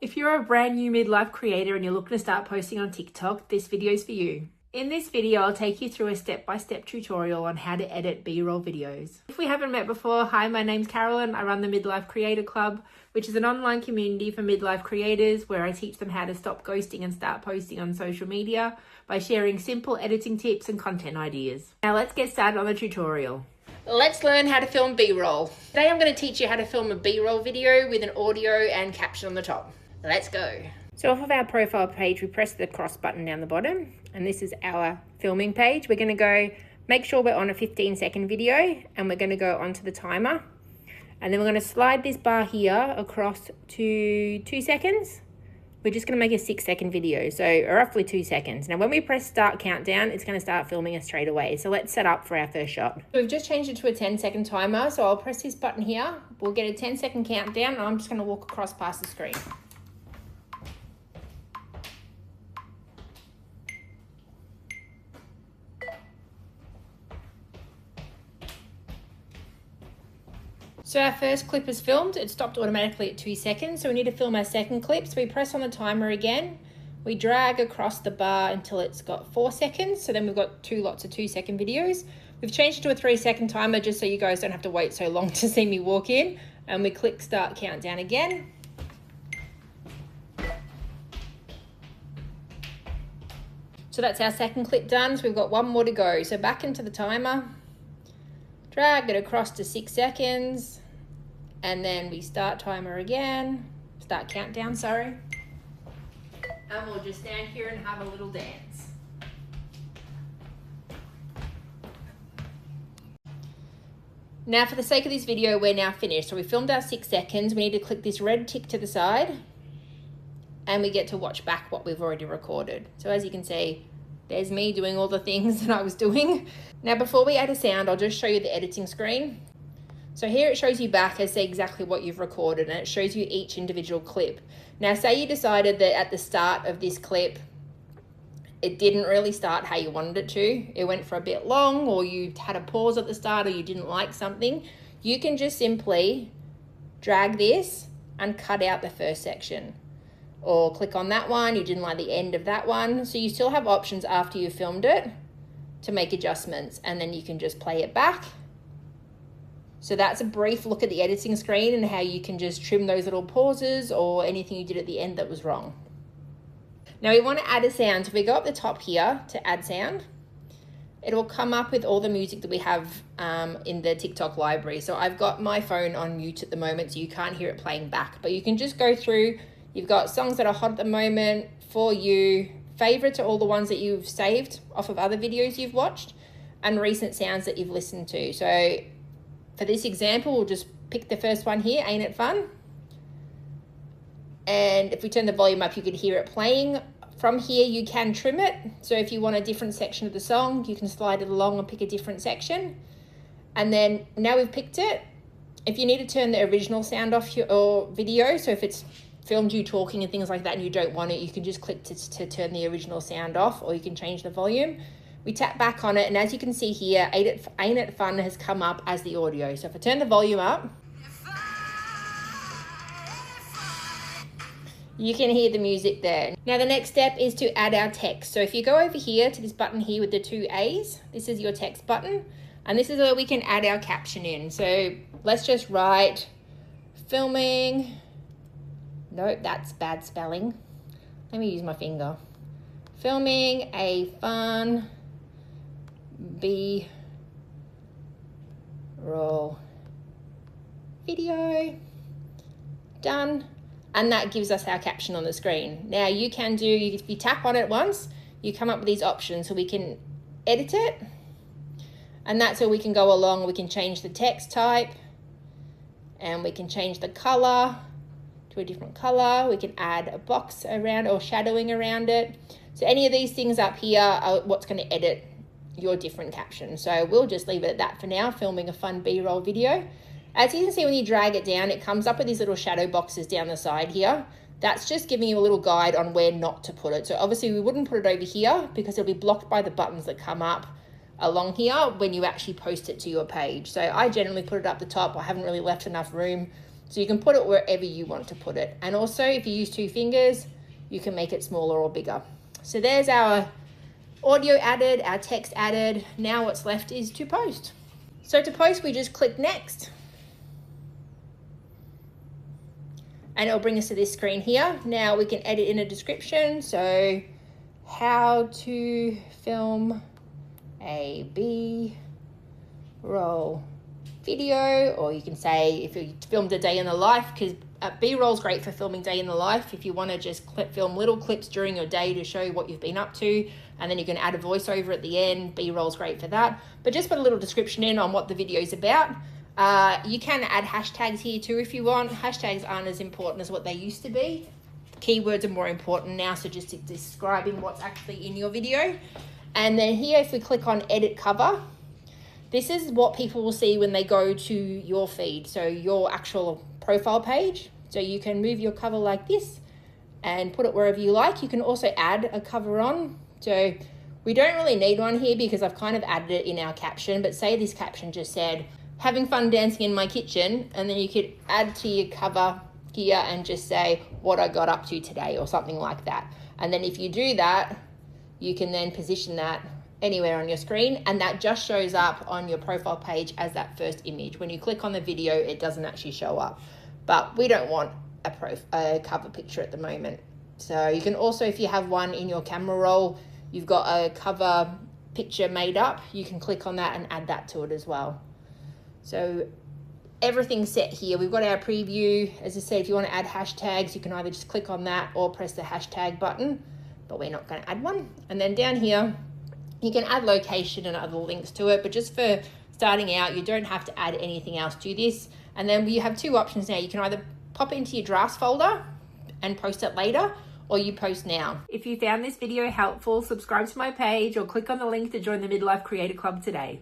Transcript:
If you're a brand new midlife creator and you're looking to start posting on TikTok, this video is for you. In this video, I'll take you through a step-by-step tutorial on how to edit B-roll videos. If we haven't met before, hi, my name's Carolyn. I run the Midlife Creator Club, which is an online community for midlife creators where I teach them how to stop ghosting and start posting on social media by sharing simple editing tips and content ideas. Now let's get started on the tutorial. Let's learn how to film B-roll. Today I'm going to teach you how to film a B-roll video with an audio and caption on the top. Let's go. So off of our profile page, we press the cross button down the bottom, and this is our filming page. We're going to go, make sure we're on a 15-second video, and we're going to go onto the timer. And then we're going to slide this bar here across to 2 seconds. We're just going to make a 6-second video, so roughly 2 seconds. Now when we press start countdown, it's going to start filming us straight away. So let's set up for our first shot. So we've just changed it to a 10-second timer, so I'll press this button here. We'll get a 10-second countdown, and I'm just going to walk across past the screen. So our first clip is filmed. It stopped automatically at 2 seconds. So we need to film our second clip. So we press on the timer again. We drag across the bar until it's got 4 seconds. So then we've got two lots of 2-second videos. We've changed it to a 3-second timer just so you guys don't have to wait so long to see me walk in. And we click start countdown again. So that's our second clip done. So we've got one more to go. So back into the timer. Drag it across to 6 seconds. And then we start timer again, start countdown, sorry. And we'll just stand here and have a little dance. Now for the sake of this video, we're now finished. So we filmed our 6 seconds. We need to click this red tick to the side and we get to watch back what we've already recorded. So as you can see, there's me doing all the things that I was doing. Now before we add a sound, I'll just show you the editing screen. So here it shows you back as to exactly what you've recorded, and it shows you each individual clip. Now say you decided that at the start of this clip, it didn't really start how you wanted it to. It went for a bit long, or you had a pause at the start, or you didn't like something. You can just simply drag this and cut out the first section. Or click on that one, you didn't like the end of that one. So you still have options after you filmed it to make adjustments, and then you can just play it back. So that's a brief look at the editing screen and how you can just trim those little pauses or anything you did at the end that was wrong. Now we want to add a sound. So if we go up the top here to add sound, it will come up with all the music that we have in the TikTok library. So I've got my phone on mute at the moment, so you can't hear it playing back, but you can just go through. You've got songs that are hot at the moment, for you, favorites are all the ones that you've saved off of other videos you've watched, and recent sounds that you've listened to. So for this example, we'll just pick the first one here, Ain't It Fun? And if we turn the volume up, you can hear it playing. From here, you can trim it. So if you want a different section of the song, you can slide it along and pick a different section. And then now we've picked it. If you need to turn the original sound off your video, so if it's filmed you talking and things like that and you don't want it, you can just click to turn the original sound off, or you can change the volume. We tap back on it, and as you can see here, Ain't It Fun has come up as the audio. So if I turn the volume up, you can hear the music there. Now the next step is to add our text. So if you go over here to this button here with the 2 A's, this is your text button, and this is where we can add our caption in. So let's just write filming. Nope, that's bad spelling. Let me use my finger. Filming a fun B-roll video. Done. And that gives us our caption on the screen. Now you can do, if you tap on it once, you come up with these options. So we can edit it, and that's where we can go along. We can change the text type, and we can change the color to a different color. We can add a box around or shadowing around it. So any of these things up here are what's going to edit your different caption. So we'll just leave it at that for now, filming a fun B-roll video. As you can see, when you drag it down, it comes up with these little shadow boxes down the side here. That's just giving you a little guide on where not to put it. So obviously we wouldn't put it over here because it'll be blocked by the buttons that come up along here when you actually post it to your page. So I generally put it up the top. I haven't really left enough room So you can put it wherever you want to put it. And also if you use 2 fingers, you can make it smaller or bigger. So there's our audio added, our text added. Now what's left is to post. So to post, we just click next. And it'll bring us to this screen here. Now we can edit in a description. So how to film a B-roll video, or you can say if you filmed a day in the life, because B-roll is great for filming day in the life. If you want to just film little clips during your day to show what you've been up to, and then you can add a voiceover at the end. B-roll is great for that. But just put a little description in on what the video is about. You can add hashtags here too if you want. Hashtags aren't as important as what they used to be. Keywords are more important now, so just describing what's actually in your video. And then here, if we click on edit cover, this is what people will see when they go to your feed, so your actual profile page. So you can move your cover like this and put it wherever you like. You can also add a cover on. So we don't really need one here because I've kind of added it in our caption, but say this caption just said, having fun dancing in my kitchen, and then you could add to your cover here and just say what I got up to today or something like that. And then if you do that, you can then position that anywhere on your screen, and that just shows up on your profile page as that first image. When you click on the video, it doesn't actually show up, but we don't want a cover picture at the moment. So you can also, if you have one in your camera roll, you've got a cover picture made up, you can click on that and add that to it as well. So everything's set here. We've got our preview. As I said, if you want to add hashtags, you can either just click on that or press the hashtag button, but we're not going to add one. And then down here, you can add location and other links to it, but just for starting out, you don't have to add anything else to this. And then we have 2 options now. You can either pop it into your drafts folder and post it later, or you post now. If you found this video helpful, subscribe to my page or click on the link to join the Midlife Creator Club today.